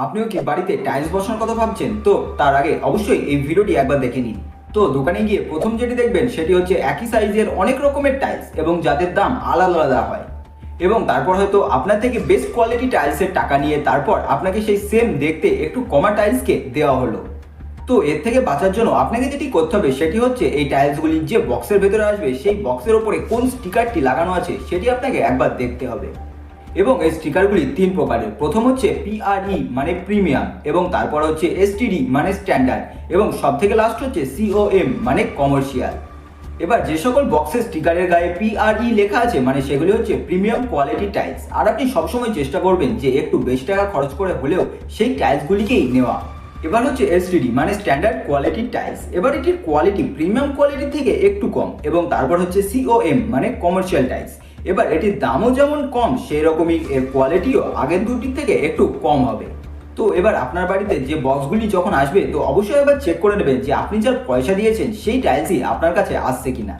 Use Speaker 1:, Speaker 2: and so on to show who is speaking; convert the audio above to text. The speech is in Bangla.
Speaker 1: আপনিও কি বাড়িতে টাইলস বসানোর কথা ভাবছেন? তো তার আগে অবশ্যই এই ভিডিওটি একবার দেখে নিন। তো দোকানে গিয়ে প্রথম যেটি দেখবেন সেটি হচ্ছে একই সাইজের অনেক রকমের টাইলস এবং যাদের দাম আলাদা আলাদা হয়। এবং তারপর হয়তো আপনার থেকে বেস্ট কোয়ালিটি টাইলসের টাকা নিয়ে তারপর আপনাকে সেই সেম দেখতে একটু কমা টাইলসকে দেওয়া হলো। তো এর থেকে বাঁচার জন্য আপনাকে যেটি করতে হবে সেটি হচ্ছে এই টাইলসগুলি যে বক্সের ভেতরে আসবে সেই বক্সের ওপরে কোন স্টিকারটি লাগানো আছে সেটি আপনাকে একবার দেখতে হবে। এবং এই স্টিকারগুলি তিন প্রকারের। প্রথম হচ্ছে PRE মানে প্রিমিয়াম, এবং তারপর হচ্ছে STD মানে স্ট্যান্ডার্ড, এবং সব থেকে লাস্ট হচ্ছে COM মানে কমার্শিয়াল। এবার যে সকল বক্সের স্টিকারের গায়ে PRE লেখা আছে মানে সেগুলি হচ্ছে প্রিমিয়াম কোয়ালিটি টাইলস, আর আপনি সবসময় চেষ্টা করবেন যে একটু বেশি টাকা খরচ করে হলেও সেই টাইলসগুলিকেই নেওয়া। এবার হচ্ছে STD মানে স্ট্যান্ডার্ড কোয়ালিটি টাইলস, এবার এটির কোয়ালিটি প্রিমিয়াম কোয়ালিটির থেকে একটু কম, এবং তারপর হচ্ছে COM মানে কমার্শিয়াল টাইলস। এবার এটির দামও যেমন কম সেই রকমই এর কোয়ালিটিও আগের দুটির থেকে একটু কম হবে। তো এবার আপনার বাড়িতে যে বক্সগুলি যখন আসবে তো অবশ্যই এবার চেক করে নেবেন যে আপনি যার পয়সা দিয়েছেন সেই টাইলসই আপনার কাছে আসছে কিনা।